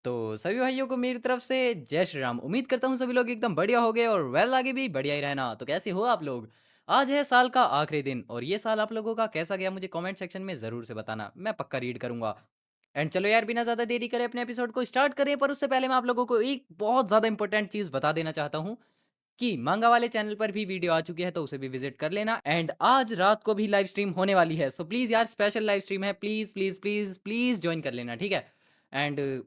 तो सभी भाइयों को मेरी तरफ से जय श्री राम। उम्मीद करता हूँ सभी लोग एकदम बढ़िया हो गए और वेल आगे भी बढ़िया ही रहना। तो कैसे हो आप लोग? आज है साल का आखिरी दिन और ये साल आप लोगों का कैसा गया मुझे कमेंट सेक्शन में ज़रूर से बताना। मैं पक्का रीड करूँगा। एंड चलो यार बिना ज़्यादा देरी करे अपने एपिसोड को स्टार्ट करें, पर उससे पहले मैं आप लोगों को एक बहुत ज़्यादा इंपॉर्टेंट चीज़ बता देना चाहता हूँ कि मांगा वाले चैनल पर भी वीडियो आ चुकी है, तो उसे भी विजिट कर लेना। एंड आज रात को भी लाइव स्ट्रीम होने वाली है, सो प्लीज़ यार स्पेशल लाइव स्ट्रीम है, please please please please join कर लेना, ठीक है? एंड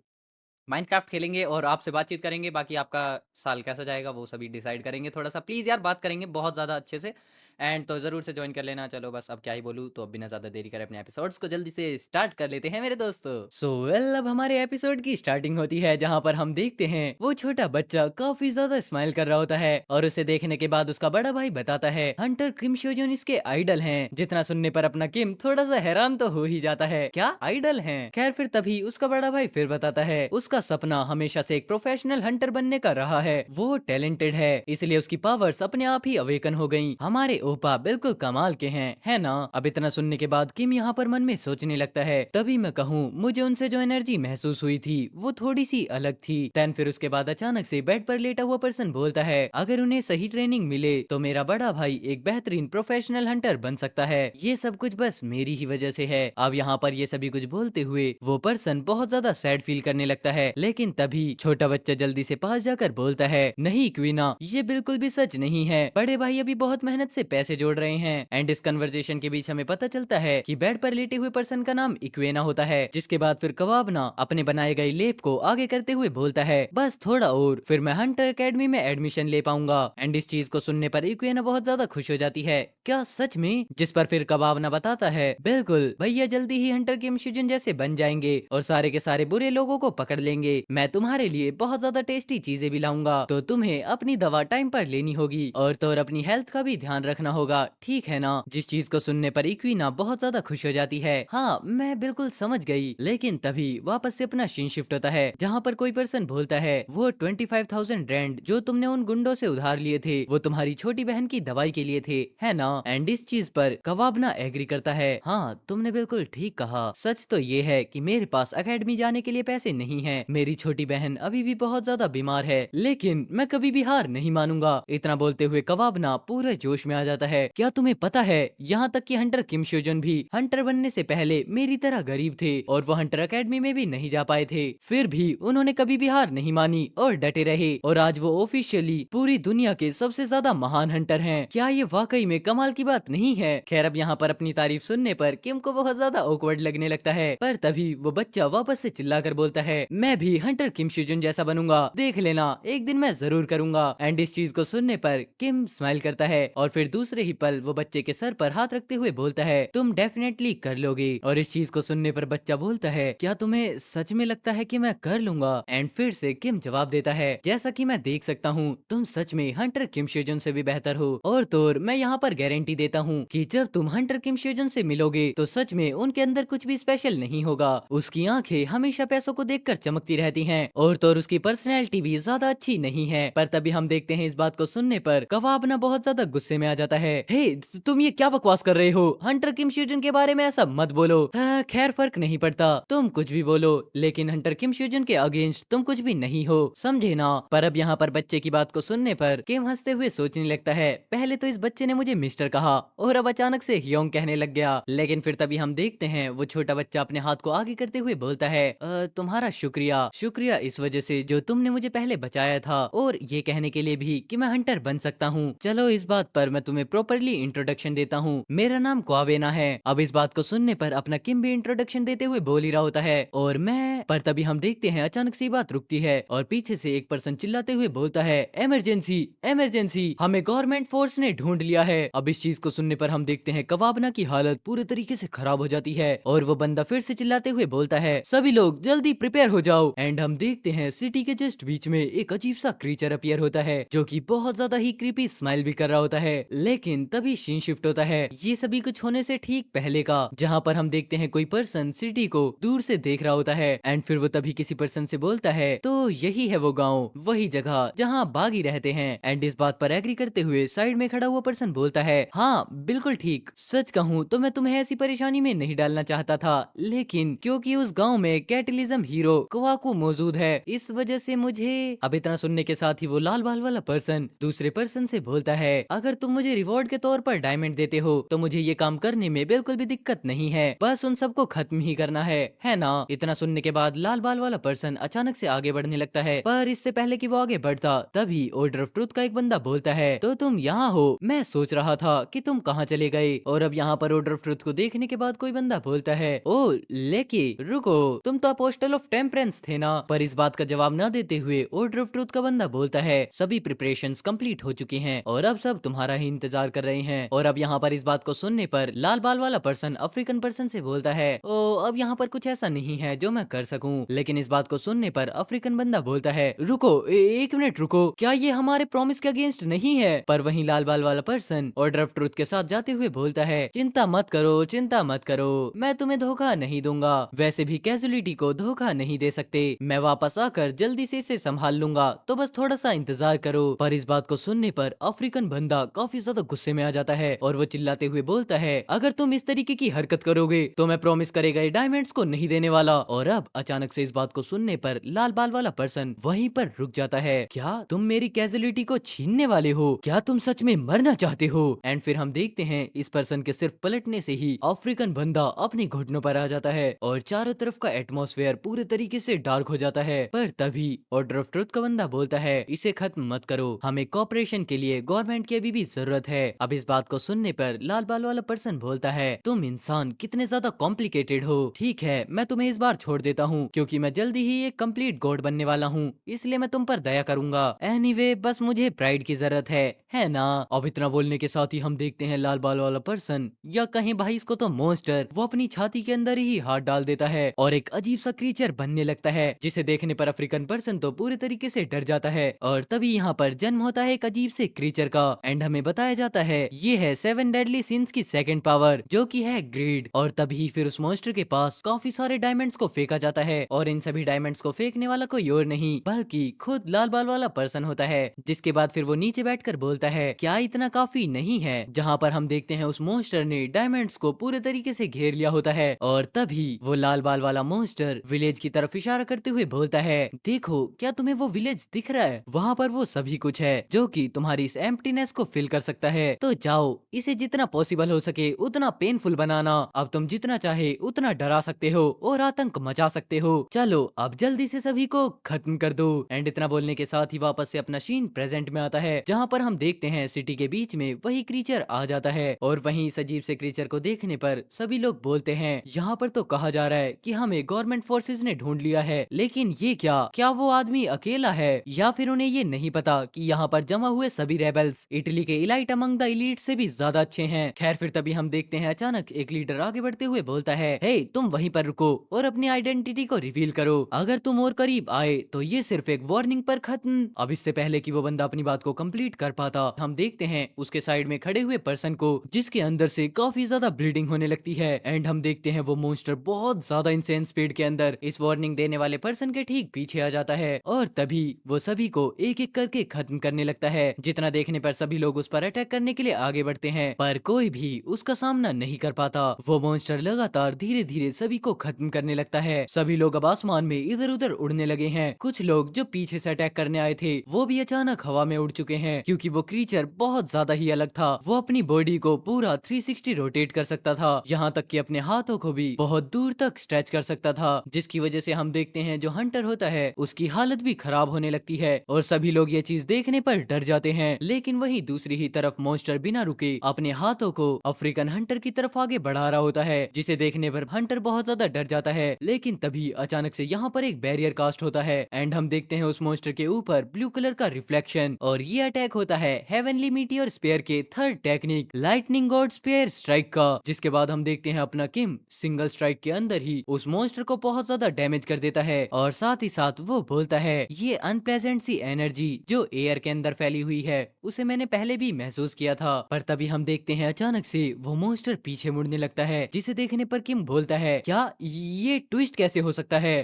माइनक्राफ्ट खेलेंगे और आपसे बातचीत करेंगे, बाकी आपका साल कैसा जाएगा वो सभी डिसाइड करेंगे। थोड़ा-सा प्लीज़ यार बात करेंगे बहुत ज़्यादा अच्छे से। एंड तो ज़रूर से जॉइन कर लेना। चलो बस अब क्या ही बोलूँ, तो अब बिना ज़्यादा देरी करे अपने एपिसोड्स को जल्दी से स्टार्ट कर लेते हैं मेरे दोस्तों। सो वेल अब हमारे एपिसोड की स्टार्टिंग होती है जहाँ पर हम देखते हैं वो छोटा बच्चा काफ़ी ज़्यादा स्माइल कर रहा होता है और उसे देखने के बाद उसका बड़ा भाई बताता है हंटर किम शोजोन इसके आइडल हैं। जितना सुनने पर अपना किम थोड़ा सा हैरान तो हो ही जाता है, क्या आइडल हैं? खैर फिर तभी उसका बड़ा भाई फिर बताता है उसका सपना हमेशा से एक प्रोफेशनल हंटर बनने का रहा है। वो टैलेंटेड है इसलिए उसकी पावर्स अपने आप ही अवेकन हो गई। हमारे ओपा बिल्कुल कमाल के हैं, है ना? अब इतना सुनने के बाद किम यहाँ पर मन में सोचने लगता है तभी मैं कहूँ मुझे उनसे जो एनर्जी महसूस हुई थी वो थोड़ी सी अलग थी। देन फिर उसके बाद अचानक से बेड पर लेटा हुआ पर्सन बोलता है अगर उन्हें सही ट्रेनिंग मिले तो मेरा बड़ा भाई एक बेहतरीन प्रोफेशनल हंटर बन सकता है। ये सब कुछ बस मेरी ही वजह से है। अब यहाँ पर ये सभी कुछ बोलते हुए वो पर्सन बहुत ज्यादा सैड फील करने लगता है, लेकिन तभी छोटा बच्चा जल्दी से पास जाकर बोलता है नहीं क्वीना, ये बिल्कुल भी सच नहीं है। बड़े भाई अभी बहुत मेहनत से पैसे जोड़ रहे हैं। एंड इस कन्वर्सेशन के बीच हमें पता चलता है कि बेड पर लेटे हुए पर्सन का नाम इक्वेना होता है। जिसके बाद फिर कवाबना अपने बनाए गए लेप को आगे करते हुए बोलता है बस थोड़ा और फिर मैं हंटर एकेडमी में एडमिशन ले पाऊंगा। एंड इस चीज को सुनने पर इक्वेना बहुत ज्यादा खुश हो जाती है। क्या सच में? जिस पर फिर कबाबना बताता है बिल्कुल भैया, जल्दी ही हंटर किम शिजुन जैसे बन जाएंगे और सारे के सारे बुरे लोगों को पकड़ लेंगे। मैं तुम्हारे लिए बहुत ज्यादा टेस्टी चीजें भी लाऊंगा, तो तुम्हें अपनी दवा टाइम पर लेनी होगी और तो और अपनी हेल्थ का भी ध्यान रखना होगा, ठीक है ना? जिस चीज को सुनने पर इक्विना बहुत ज्यादा खुश हो जाती है। हाँ मैं बिल्कुल समझ गई। लेकिन तभी वापस से अपना सीन शिफ्ट होता है जहाँ पर कोई पर्सन बोलता है वो 25,000 रैंड जो तुमने उन गुंडों से उधार लिए थे वो तुम्हारी छोटी बहन की दवाई के लिए थे, है ना? एंड इस चीज पर कवाबना एग्री करता है हाँ तुमने बिल्कुल ठीक कहा। सच तो ये है कि मेरे पास एकेडमी जाने के लिए पैसे नहीं है, मेरी छोटी बहन अभी भी बहुत ज्यादा बीमार है, लेकिन मैं कभी भी हार नहीं मानूंगा। इतना बोलते हुए कवाबना पूरे जोश में आ जाता है। क्या तुम्हें पता है यहाँ तक कि हंटर किम शोजन भी हंटर बनने से पहले मेरी तरह गरीब थे और वो हंटर एकेडमी में भी नहीं जा पाए थे, फिर भी उन्होंने कभी भी हार नहीं मानी और डटे रहे और आज वो ऑफिशियली पूरी दुनिया के सबसे ज्यादा महान हंटर हैं। क्या ये वाकई में कमाल की बात नहीं है? खैर अब यहाँ पर अपनी तारीफ सुनने पर किम को बहुत ज्यादा ऑकवर्ड लगने लगता है, पर तभी वो बच्चा वापस से चिल्लाकर बोलता है मैं भी हंटर किम शिजुन जैसा बनूंगा, देख लेना एक दिन मैं जरूर करूंगा। एंड इस चीज को सुनने पर किम स्माइल करता है और फिर दूसरे ही पल वो बच्चे के सर पर हाथ रखते हुए बोलता है तुम डेफिनेटली कर लोगे। और इस चीज को सुनने पर बच्चा बोलता है क्या तुम्हें सच में लगता है कि मैं कर लूंगा? एंड फिर से किम जवाब देता है जैसा कि मैं देख सकता हूँ तुम सच में हंटर किम शिजुन से भी बेहतर हो, और तो और मैं यहाँ पर गारंटी देता हूँ कि जब तुम हंटर किम शिजुन से मिलोगे तो सच में उनके अंदर कुछ भी स्पेशल नहीं होगा। उसकी आंखें हमेशा पैसों को देखकर चमकती रहती हैं और तो और उसकी पर्सनैलिटी भी ज्यादा अच्छी नहीं है। पर तभी हम देखते हैं इस बात को सुनने पर कवाबना बहुत ज्यादा गुस्से में आ जाता है। हे तुम ये क्या बकवास कर रहे हो? हंटर किम शिजुन के बारे में ऐसा मत बोलो। हाँ, खैर फर्क नहीं पड़ता, तुम कुछ भी बोलो, लेकिन हंटर किम शिजुन के अगेंस्ट तुम कुछ भी नहीं हो, समझे ना? पर अब यहाँ पर बच्चे की बात को सुनने पर किम हंसते हुए सोचने लगता है पहले तो इस बच्चे ने मुझे मिस्टर कहा और अब अचानक से ह्योंग कहने लग गया। लेकिन फिर तभी हम देखते हैं वो छोटा बच्चा अपने हाथ को आगे करते हुए बोलता है तुम्हारा शुक्रिया, शुक्रिया इस वजह से जो तुमने मुझे पहले बचाया था और ये कहने के लिए भी कि मैं हंटर बन सकता हूँ। चलो इस बात पर मैं तुम्हें प्रॉपरली इंट्रोडक्शन देता हूँ, मेरा नाम क्वावेना है। अब इस बात को सुनने पर अपना किम भी इंट्रोडक्शन देते हुए बोल ही रहा होता है और मैं, पर तभी हम देखते हैं अचानक से बात रुकती है और पीछे से एक पर्सन चिल्लाते हुए बोलता है इमरजेंसी, इमरजेंसी, हमें गवर्नमेंट फोर्स ने ढूंढ लिया है। अब इस चीज को सुनने पर हम देखते हैं कवाबना की हालत पूरे तरीके से खराब हो जाती है और वो बंदा फिर से चिल्लाते हुए बोलता है सभी लोग जल्दी प्रिपेयर हो जाओ। एंड हम देखते हैं सिटी के जस्ट बीच में एक अजीब सा क्रीचर अपीयर होता है जो कि बहुत ज्यादा ही क्रीपी स्माइल भी कर रहा होता है। लेकिन तभी सीन शिफ्ट होता है ये सभी कुछ होने से ठीक पहले का, जहाँ पर हम देखते हैं कोई पर्सन सिटी को दूर से देख रहा होता है एंड फिर वो तभी किसी पर्सन से बोलता है तो यही है वो गाँव, वही जगह जहाँ बागी रहते हैं। एंड इस बात पर एग्री करते हुए साइड में खड़ा हुआ पर्सन बोलता है हाँ बिल्कुल ठीक, सच कहूँ तो मैं तुम्हें ऐसी परेशानी में नहीं डालना चाहता था, लेकिन क्योंकि उस गांव में कैटलिज्म हीरो कवाकू मौजूद है इस वजह से मुझे। अब इतना सुनने के साथ ही वो लाल बाल वाला पर्सन दूसरे पर्सन से बोलता है अगर तुम मुझे रिवॉर्ड के तौर पर डायमंड देते हो तो मुझे ये काम करने में बिल्कुल भी दिक्कत नहीं है, बस उन सबको खत्म ही करना है ना। इतना सुनने के बाद लाल बाल वाला पर्सन अचानक से आगे बढ़ने लगता है, पर इससे पहले कि वो आगे बढ़ता तभी ऑर्डर ऑफ ट्रुथ का एक बंदा बोलता है तो तुम यहाँ हो, मैं सोच रहा था कि तुम कहाँ चले गए। और अब यहाँ पर ऑर्डर ऑफ ट्रुथ को देखने के बाद कोई बंदा बोलता है ओ लेके रुको, तुम तो अपोस्टल ऑफ टेम्परेंस थे ना। पर इस बात का जवाब न देते हुए ऑर्डर ऑफ ट्रुथ का बंदा बोलता है सभी प्रिपरेशंस कंप्लीट हो चुकी हैं और अब सब तुम्हारा ही इंतजार कर रहे हैं। और अब यहाँ पर इस बात को सुनने पर लाल बाल वाला पर्सन अफ्रीकन पर्सन से बोलता है ओ अब यहाँ पर कुछ ऐसा नहीं है जो मैं कर सकूं। लेकिन इस बात को सुनने पर अफ्रीकन बंदा बोलता है रुको एक मिनट रुको, क्या ये हमारे प्रॉमिस के अगेंस्ट नहीं है। पर वहीं लाल बाल वाला पर्सन ऑर्डर ऑफ ट्रुथ के साथ जाते हुए बोलता है चिंता मत करो, चिंता मत करो, मैं तुम्हें धोखा नहीं दूंगा, वैसे भी कैजुअलिटी को धोखा नहीं दे सकते, मैं वापस आकर जल्दी से इसे संभाल लूंगा, तो बस थोड़ा सा इंतजार करो। पर इस बात को सुनने पर अफ्रीकन बंदा काफी ज्यादा गुस्से में आ जाता है और वो चिल्लाते हुए बोलता है अगर तुम इस तरीके की हरकत करोगे तो मैं प्रॉमिस करे गए डायमंड्स को नहीं देने वाला। और अब अचानक से इस बात को सुनने पर लाल बाल वाला पर्सन वहीं पर रुक जाता है, क्या तुम मेरी कैजुअलिटी को छीनने वाले हो, क्या तुम सच में मरना चाहते हो। एंड फिर हम देखते हैं इस पर्सन के सिर्फ पलटने से ही अफ्रीकन बंदा अपने घुटनों पर आ जाता है और चारों तरफ का एटमॉस्फेयर पूरे तरीके से डार्क हो जाता है। पर तभी ऑर्डर ऑफ ट्रुथ का बंदा बोलता है इसे खत्म मत करो, हमें कॉपरेशन के लिए गवर्नमेंट की अभी भी जरूरत है। अब इस बात को सुनने पर लाल बाल वाला पर्सन बोलता है तुम इंसान कितने ज्यादा कॉम्प्लिकेटेड हो, ठीक है मैं तुम्हें इस बार छोड़ देता हूँ क्योंकि मैं जल्दी ही एक कंप्लीट गॉड बनने वाला हूँ, इसलिए मैं तुम पर दया करूंगा। एनीवे बस मुझे प्राइड की जरूरत है ना। अब इतना बोलने के साथ ही हम देखते हैं लाल बाल वाला पर्सन या कहीं भाई इसको तो मॉन्स्टर, वो अपनी छाती के अंदर ही हाथ डाल देता है और एक अजीब सा क्रीचर बनने लगता है जिसे देखने पर अफ्रीकन पर्सन तो पूरे तरीके से डर जाता है। और तभी यहाँ पर जन्म होता है एक अजीब से क्रीचर का एंड हमें बताया जाता है ये है 7 डेडली सिंस की सेकंड पावर जो कि है ग्रीड। और तभी फिर उस मॉन्स्टर के पास काफी सारे डायमंड्स को फेंका जाता है और इन सभी डायमंड्स को फेंकने वाला कोई और नहीं बल्कि खुद लाल बाल वाला पर्सन होता है। जिसके बाद फिर वो नीचे बैठकर बोलता है क्या इतना काफी नहीं है, जहाँ पर हम देखते हैं उस मॉन्स्टर ने डायमंड्स को पूरे तरीके से घेर लिया होता है। और तभी वो लाल बाल वाला मॉन्स्टर विलेज की तरफ इशारा करते हुए बोलता है देखो क्या तुम्हें वो विलेज दिख रहा है, वहाँ पर वो सभी कुछ है जो कि तुम्हारी इस एम्प्टीनेस को फिल कर सकता है, तो जाओ इसे जितना पॉसिबल हो सके उतना पेनफुल बनाना, अब तुम जितना चाहे उतना डरा सकते हो और आतंक मचा सकते हो, चलो अब जल्दी से सभी को खत्म कर दो। एंड इतना बोलने के साथ ही वापस से अपना सीन प्रेजेंट में आता है जहाँ पर हम देखते हैं सिटी के बीच में वही क्रीचर आ जाता है और वहीं इस अजीब से क्रीचर को देखने पर सभी लोग बोलते हैं यहाँ पर तो कहा जा रहा है कि हमें गवर्नमेंट फोर्सेस ने ढूंढ लिया है, लेकिन ये क्या वो आदमी अकेला है या फिर उन्हें ये नहीं पता कि यहाँ पर जमा हुए सभी रेबल्स इटली के इलाइट अमंग द इलीट से भी ज्यादा अच्छे हैं। खैर फिर तभी हम देखते हैं अचानक एक लीडर आगे बढ़ते हुए बोलता है हे तुम वहीं पर रुको और अपनी आइडेंटिटी को रिवील करो, अगर तुम और करीब आए तो ये सिर्फ एक वार्निंग पर खत्म। अब इससे पहले कि वो बंदा अपनी बात को कंप्लीट कर पाता हम देखते हैं उसके साइड में खड़े हुए पर्सन को जिसके अंदर से काफी ज्यादा ब्लीडिंग होने लगती है एंड हम देखते हैं वो मॉन्स्टर बहुत ज्यादा इंसेंस स्पीड के अंदर इस वार्निंग देने वाले पर्सन के ठीक पीछे आ जाता है और तभी वो सभी को एक एक करके खत्म करने लगता है। जितना देखने पर सभी लोग उस पर अटैक करने के लिए आगे बढ़ते हैं पर कोई भी उसका सामना नहीं कर पाता। वो मॉन्स्टर लगातार धीरे धीरे सभी को खत्म करने लगता है। सभी लोग अब आसमान में इधर उधर उड़ने लगे हैं। कुछ लोग जो पीछे से अटैक करने आए थे वो भी अचानक हवा में उड़ चुके हैं क्योंकि वो क्रीचर बहुत ज्यादा ही अलग था। वो अपनी बॉडी को पूरा 360 रोटेट कर सकता था, यहाँ तक कि अपने हाथों को भी बहुत दूर तक स्ट्रेच कर सकता था, जिसकी वजह से हम देखते हैं जो हंटर होता है उसकी हालत भी खराब होने लगती है और सभी लोग ये चीज देखने पर डर जाते हैं। लेकिन वहीं दूसरी ही तरफ मॉन्स्टर बिना रुके अपने हाथों को अफ्रीकन हंटर की तरफ आगे बढ़ा रहा होता है, जिसे देखने पर हंटर बहुत ज्यादा डर जाता है। लेकिन तभी अचानक से यहाँ पर एक बैरियर कास्ट होता है एंड हम देखते हैं उस मॉन्स्टर के ऊपर ब्लू कलर का रिफ्लेक्शन और ये अटैक होता है हेवनली मीटियोर स्पेयर के third technique lightning god spear strike का। जिसके बाद हम देखते हैं अपना किम सिंगल स्ट्राइक के अंदर ही उस मॉन्स्टर को बहुत ज्यादा डैमेज कर देता है और साथ ही साथ वो बोलता है ये अनप्लेजेंट सी एनर्जी जो एयर के अंदर फैली हुई है उसे मैंने पहले भी महसूस महसूस किया था। पर तभी हम देखते हैं अचानक से वो मॉन्स्टर पीछे मुड़ने लगता है, जिसे देखने पर किम बोलता है, क्या ये ट्विस्ट कैसे हो सकता है?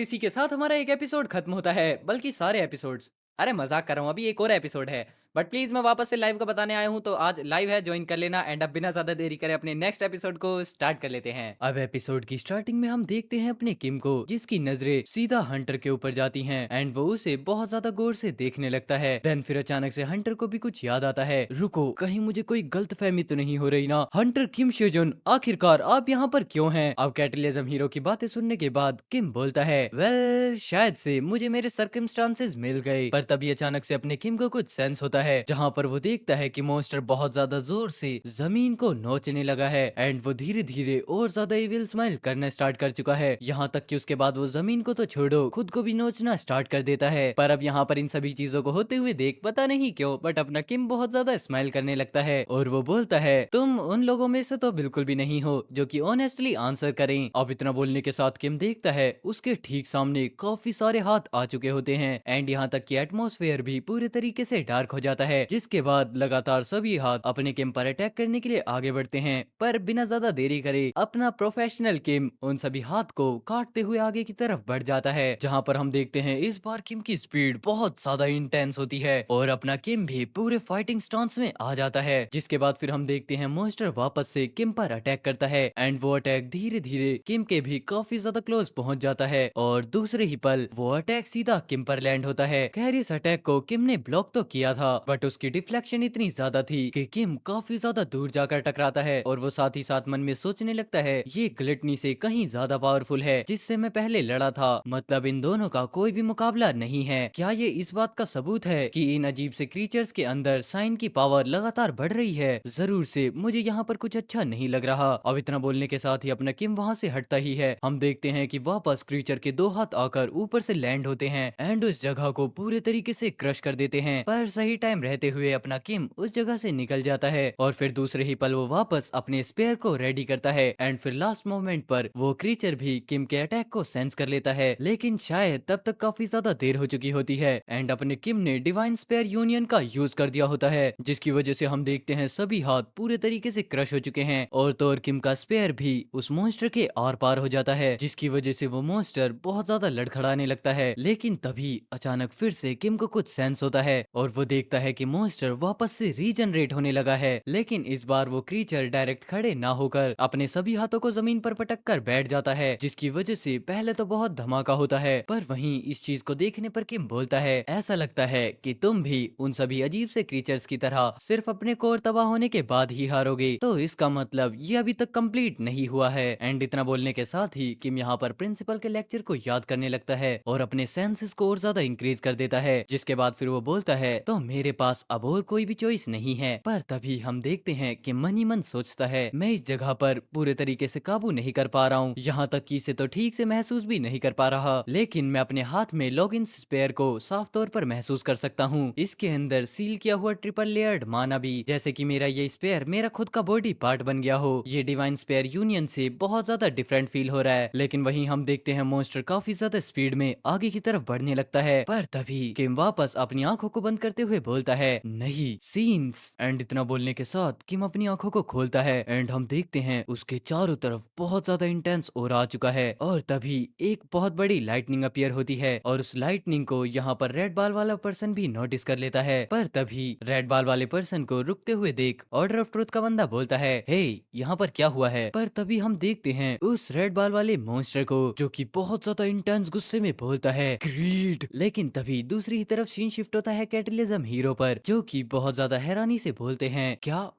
इसी के साथ हमारा एक एपिसोड खत्म होता है, बल्कि सारे एपिसोड्स। अरे मजाक कर रहा हूँ, अभी एक और एपिसोड है। बट प्लीज मैं वापस से लाइव का बताने आया हूँ, तो आज लाइव है, ज्वाइन कर लेना। एंड अब बिना ज्यादा देरी करे अपने नेक्स्ट एपिसोड को स्टार्ट कर लेते हैं। अब एपिसोड की स्टार्टिंग में हम देखते हैं अपने किम को, जिसकी नजरें सीधा हंटर के ऊपर जाती हैं एंड वो उसे बहुत ज्यादा गौर से देखने लगता है। देन फिर अचानक से हंटर को भी कुछ याद आता है, रुको, कहीं मुझे कोई गलतफहमी तो नहीं हो रही ना? हंटर किम शेजुन, आखिरकार आप यहाँ पर क्यों हैं? अब कैटलिज्म हीरो की बातें सुनने के बाद किम बोलता है, वेल शायद से मुझे मेरे सर्कमस्टांसेस मिल गए। पर तभी अचानक से अपने किम को कुछ सेंस होता है, जहाँ पर वो देखता है कि मॉन्स्टर बहुत ज्यादा जोर से जमीन को नोचने लगा है एंड वो धीरे धीरे और ज्यादा इविल स्माइल करना स्टार्ट कर चुका है। यहाँ तक कि उसके बाद वो जमीन को तो छोड़ो, खुद को भी नोचना स्टार्ट कर देता है। पर अब यहाँ पर इन सभी चीजों को होते हुए देख पता नहीं क्यों बट अपना किम बहुत ज्यादा स्माइल करने लगता है और वो बोलता है, तुम उन लोगों में से तो बिल्कुल भी नहीं हो जो कि ऑनेस्टली आंसर करें। अब इतना बोलने के साथ किम देखता है उसके ठीक सामने काफी सारे हाथ आ चुके होते हैं एंड यहाँ तक कि एटमॉस्फेयर भी पूरे तरीके से डार्क हो जाता है, जिसके बाद लगातार सभी हाथ अपने किम पर अटैक करने के लिए आगे बढ़ते हैं। पर बिना ज्यादा देरी करे अपना प्रोफेशनल किम उन सभी हाथ को काटते हुए आगे की तरफ बढ़ जाता है, जहाँ पर हम देखते हैं इस बार किम की स्पीड बहुत ज्यादा इंटेंस होती है और अपना किम भी पूरे फाइटिंग स्टांस में आ जाता है। जिसके बाद फिर हम देखते हैं मॉन्स्टर वापस से किम पर अटैक करता है एंड वो अटैक धीरे धीरे किम के भी काफी ज्यादा क्लोज पहुंच जाता है और दूसरे ही पल वो अटैक सीधा किम पर लैंड होता है। खैर इस अटैक को किम ने ब्लॉक तो किया था बट उसकी डिफ्लेक्शन इतनी ज्यादा थी कि किम काफी ज्यादा दूर जाकर टकराता है और वो साथ ही साथ मन में सोचने लगता है, ये ग्लिटनी से कहीं ज्यादा पावरफुल है जिससे मैं पहले लड़ा था, मतलब इन दोनों का कोई भी मुकाबला नहीं है। क्या ये इस बात का सबूत है कि इन अजीब से क्रीचर्स के अंदर साइन की पावर लगातार बढ़ रही है? जरूर से मुझे यहाँ पर कुछ अच्छा नहीं लग रहा। अब इतना बोलने के साथ ही अपना किम वहाँ से हटता ही है। हम देखते हैं कि वापस क्रीचर के दो हाथ आकर ऊपर से लैंड होते हैं एंड उस जगह को पूरे तरीके से क्रश कर देते हैं। पर सही टाइम रहते हुए अपना किम उस जगह से निकल जाता है और फिर दूसरे ही पल वो वापस अपने स्पेयर को रेडी करता है एंड फिर लास्ट मोमेंट पर वो क्रीचर भी किम के अटैक को सेंस कर लेता है, लेकिन शायद तब तक काफी ज्यादा देर हो चुकी होती है एंड अपने किम ने डिवाइन स्पेयर यूनियन का यूज कर दिया होता है, जिसकी वजह से हम देखते हैं सभी हाथ पूरे तरीके से क्रश हो चुके हैं और तो और किम का स्पेयर भी उस मॉन्स्टर के आर पार हो जाता है, जिसकी वजह से वो मॉन्स्टर बहुत ज्यादा लड़खड़ाने लगता है। लेकिन तभी अचानक फिर से किम को कुछ सेंस होता है और वो देखता है कि मॉन्स्टर वापस से रीजनरेट होने लगा है, लेकिन इस बार वो क्रीचर डायरेक्ट खड़े ना होकर अपने सभी हाथों को जमीन पर पटक कर बैठ जाता है, जिसकी वजह से पहले तो बहुत धमाका होता है पर वहीं इस चीज को देखने पर किम बोलता है, ऐसा लगता है कि तुम भी उन सभी अजीब से क्रीचर्स की तरह सिर्फ अपने कोर तबाह होने के बाद ही हारोगे, तो इसका मतलब ये अभी तक कंप्लीट नहीं हुआ है। एंड इतना बोलने के साथ ही किम यहाँ पर प्रिंसिपल के लेक्चर को याद करने लगता है और अपने सेंसेस को और ज्यादा इंक्रीज कर देता है, जिसके बाद फिर वो बोलता है, तो मेरे पास अब और कोई भी चॉइस नहीं है। पर तभी हम देखते हैं कि मन ही मन सोचता है, मैं इस जगह पर पूरे तरीके से काबू नहीं कर पा रहा हूँ, यहाँ तक कि इसे तो ठीक से महसूस भी नहीं कर पा रहा, लेकिन मैं अपने हाथ में लॉगिन स्पेयर को साफ तौर पर महसूस कर सकता हूँ। इसके अंदर सील किया हुआ ट्रिपल लेयर्ड माना भी, जैसे कि मेरा ये स्पेयर मेरा खुद का बॉडी पार्ट बन गया हो। ये डिवाइन स्पेयर यूनियन से बहुत ज्यादा डिफरेंट फील हो रहा है। लेकिन वहीं हम देखते हैं मॉन्स्टर काफी ज्यादा स्पीड में आगे की तरफ बढ़ने लगता है, पर तभी किम वापस अपनी आंखों को बंद करते हुए बोलता है, नहीं सीन्स। एंड इतना बोलने के साथ किम अपनी आंखों को खोलता है एंड हम देखते हैं उसके चारों तरफ बहुत ज्यादा इंटेंस और आ चुका है और तभी एक बहुत बड़ी लाइटनिंग अपीयर होती है और उस लाइटनिंग को यहाँ पर रेड बाल वाला पर्सन भी नोटिस कर लेता है। पर तभी रेड बाल वाले पर्सन को रुकते हुए देख ऑर्डर ऑफ ट्रुथ का बंदा बोलता है, हे यहाँ पर क्या हुआ है? पर तभी हम देखते हैं उस रेड बाल वाले मॉन्स्टर को जो कि बहुत ज्यादा इंटेंस गुस्से में बोलता है, ग्रीड। लेकिन तभी दूसरी ही तरफ सीन शिफ्ट होता है कैटलिज्म हीरो पर, जो कि बहुत ज्यादा हैरानी से बोलते हैं, क्या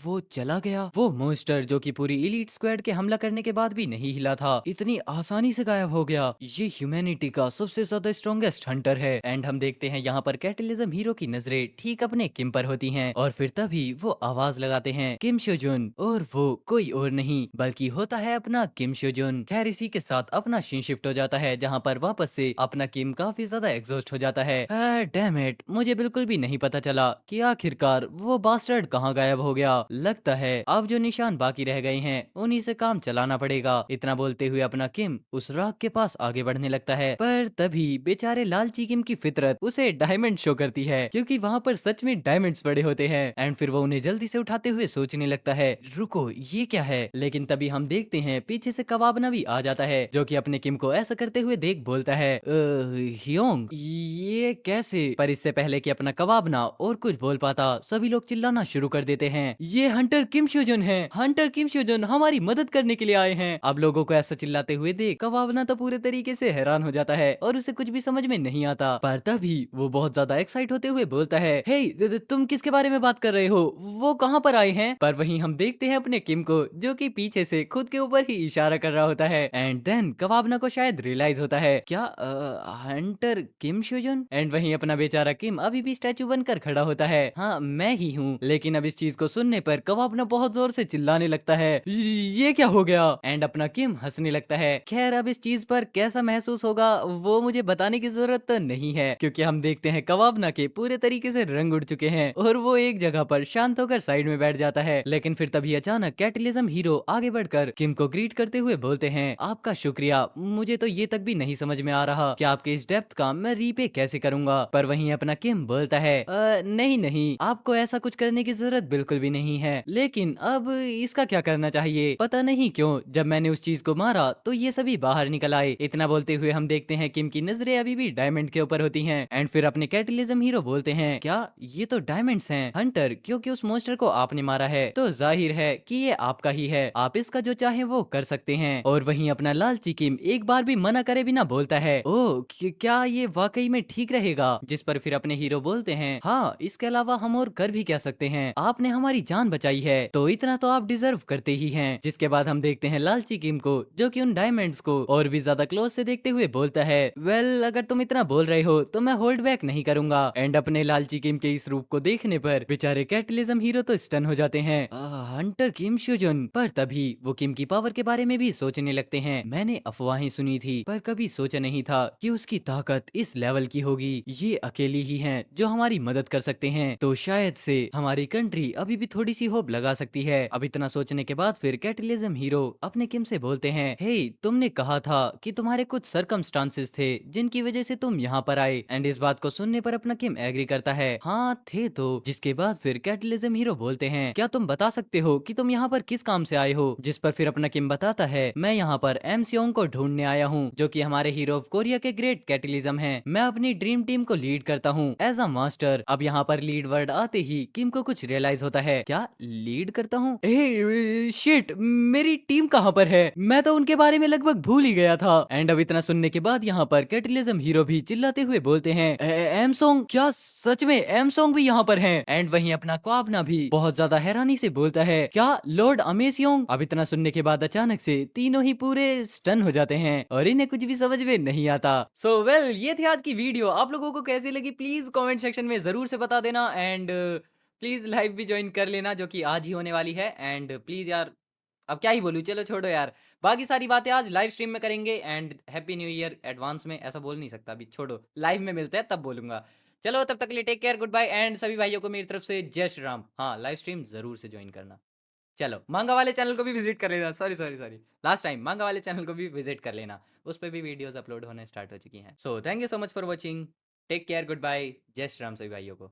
वो चला गया? वो मॉन्स्टर जो कि पूरी इलीट स्क्वाड के हमला करने के बाद भी नहीं हिला था, इतनी आसानी से गायब हो गया। ये ह्यूमैनिटी का सबसे ज्यादा स्ट्रॉन्गेस्ट हंटर है। एंड हम देखते हैं यहाँ पर कैटलिज्म हीरो की नजरें ठीक अपने किम पर होती हैं और फिर तभी वो आवाज लगाते हैं, किम शोजुन, और वो कोई और नहीं बल्कि होता है अपना किम शोजुन। खैर इसी के साथ अपना सीन शिफ्ट हो जाता है, जहाँ पर वापस से अपना किम काफी ज्यादा एग्जॉस्ट हो जाता है। डैम इट, मुझे बिल्कुल भी नहीं नहीं पता चला कि आखिरकार वो बास्टर्ड कहाँ गायब हो गया। लगता है अब जो निशान बाकी रह गए हैं उन्हीं से काम चलाना पड़ेगा। इतना बोलते हुए अपना किम उस रॉक के पास आगे बढ़ने लगता है, पर तभी बेचारे लालची किम की फितरत उसे डायमंड शो करती है, क्योंकि वहाँ पर सच में डायमंड्स पड़े होते हैं। एंड फिर वो उन्हें जल्दी से उठाते हुए सोचने लगता है, रुको ये क्या है। लेकिन तभी हम देखते हैं पीछे से कबाबना भी आ जाता है, जो कि अपने किम को ऐसा करते हुए देख बोलता है, हियोंग ये कैसे। पर इससे पहले कि अपना कबाबना और कुछ बोल पाता, सभी लोग चिल्लाना शुरू कर देते हैं, ये हंटर किम शोजुन है, हंटर किम शोजुन हमारी मदद करने के लिए आए हैं। अब लोगों को ऐसा चिल्लाते हुए देख कबाबना तो पूरे तरीके से हैरान हो जाता है और उसे कुछ भी समझ में नहीं आता। पर तभी वो बहुत ज्यादा एक्साइट होते हुए बोलता है, हे तुम किसके बारे में बात कर रहे हो, वो कहाँ पर आए हैं। पर वहीं हम देखते हैं अपने किम को, जो कि पीछे से खुद के ऊपर ही इशारा कर रहा होता है। एंड देन कबाबना को शायद रियलाइज होता है, क्या हंटर किम शोजुन। एंड वहीं अपना बेचारा किम अभी भी स्टैचू बनकर खड़ा होता है, हाँ मैं ही हूँ। लेकिन अब इस चीज को सुनने पर कबाबना बहुत जोर से चिल्लाने लगता है, ये क्या हो गया। एंड अपना किम हंसने लगता है। खैर अब इस चीज पर कैसा महसूस होगा वो मुझे बताने की जरूरत तो नहीं है, क्योंकि हम देखते हैं कबाबना के पूरे तरीके से रंग उड़ चुके हैं और वो एक जगह पर शांत होकर साइड में बैठ जाता है। लेकिन फिर तभी अचानक कैटलिज्म हीरो आगे बढ़कर किम को ग्रीट करते हुए बोलते हैं, आपका शुक्रिया, मुझे तो ये तक भी नहीं समझ में आ रहा कि आपके इस डेप्थ का मैं रीपे कैसे करूंगा। पर वहीं अपना किम बोलता है, नहीं नहीं, आपको ऐसा कुछ करने की जरूरत बिल्कुल भी नहीं है, लेकिन अब इसका क्या करना चाहिए। पता नहीं क्यों जब मैंने उस चीज को मारा तो ये सभी बाहर निकल आए। इतना बोलते हुए हम देखते हैं किम की नजरें अभी भी डायमंड के ऊपर होती हैं। एंड फिर अपने कैटलिज्म हीरो बोलते हैं, क्या ये तो डायमंड्स हैं हंटर, क्योंकि उस मोस्टर को आपने मारा है तो जाहिर है कि ये आपका ही है, आप इसका जो चाहे वो कर सकते हैं। और वहीं अपना लालची किम एक बार भी मना करे बिना बोलता है, ओ क्या ये वाकई में ठीक रहेगा। जिस पर फिर अपने हीरो बोलते हैं, हाँ इसके अलावा हम और कर भी क्या सकते हैं, आपने हमारी जान बचाई है तो इतना तो आप डिजर्व करते ही हैं। जिसके बाद हम देखते हैं लालची किम को, जो कि उन डायमंड्स को और भी ज्यादा क्लोज से देखते हुए बोलता है, वेल अगर तुम इतना बोल रहे हो तो मैं होल्ड बैक नहीं करूंगा। एंड अपने लालची किम के इस रूप को देखने पर बेचारे कैटलिज्म हीरो तो स्टन हो जाते हैं, हंटर किम शोजुन। पर तभी वो किम की पावर के बारे में भी सोचने लगते हैं, मैंने अफवाहें सुनी थी पर कभी सोचा नहीं था कि उसकी ताकत इस लेवल की होगी। ये अकेली ही हैं जो हमारी मदद कर सकते हैं, तो शायद से हमारी कंट्री अभी भी थोड़ी सी होप लगा सकती है। अब इतना सोचने के बाद फिर कैटलिज्म हीरो अपने किम से बोलते हैं, हे तुमने कहा था कि तुम्हारे कुछ सरकमस्टांसेस थे जिनकी वजह से तुम यहाँ पर आए। एंड इस बात को सुनने पर अपना किम एग्री करता है, हाँ थे तो। जिसके बाद फिर कैटलिज्म हीरो बोलते हैं, क्या तुम बता सकते हो कि तुम यहाँ पर किस काम से आए हो। जिस पर फिर अपना किम बताता है, मैं यहाँ पर एम सियोंग को ढूंढने आया हूँ, जो कि हमारे हीरो ऑफ कोरिया के ग्रेट कैटलिज्म हैं। मैं अपनी ड्रीम टीम को लीड करता हूँ एज अ मास्टर। अब यहाँ पर लीड वर्ड आते ही किम को कुछ रियलाइज होता है, क्या लीड करता हूँ, शिट मेरी टीम कहाँ पर है, मैं तो उनके बारे में लगभग भूल ही गया था। एंड अब इतना सुनने के बाद यहाँ पर कैटलिज्म हीरो भी चिल्लाते हुए बोलते हैं, एम सोंग, क्या सच में एम सोंग भी यहाँ पर हैं। एंड वहीं अपना क्वाबना भी बहुत ज्यादा हैरानी से बोलता है, क्या लॉर्ड अमेसियोंग। अब इतना सुनने के बाद अचानक से तीनों ही पूरे स्टन हो जाते हैं और इन्हें कुछ भी समझ में नहीं आता। सो वेल ये थी आज की वीडियो, आप लोगों को कैसी लगी प्लीज कमेंट सेक्शन में जरूर से बता देना। एंड प्लीज लाइव भी ज्वाइन कर लेना जो कि आज ही होने वाली है। एंड प्लीज यार अब क्या ही बोलूं, चलो छोड़ो यार, बाकी सारी बातें आज लाइव स्ट्रीम में करेंगे। And happy new year advance में, ऐसा बोल नहीं सकता अभी, छोड़ो लाइव में मिलते हैं तब बोलूंगा। चलो तब तक के लिए take care, goodbye. And सभी भाइयों को मेरी तरफ से जय श्री राम। हाँ लाइव स्ट्रीम जरूर से ज्वाइन करना। चलो मांगा वाले चैनल को भी विजिट कर लेना, sorry sorry sorry, last time मांगा वाले चैनल को भी विजिट कर लेना, उस पर भी वीडियोस अपलोड होने स्टार्ट हो चुकी हैं। So thank you so much for watching, take care, goodbye, जय श्री राम सभी भाइयों को।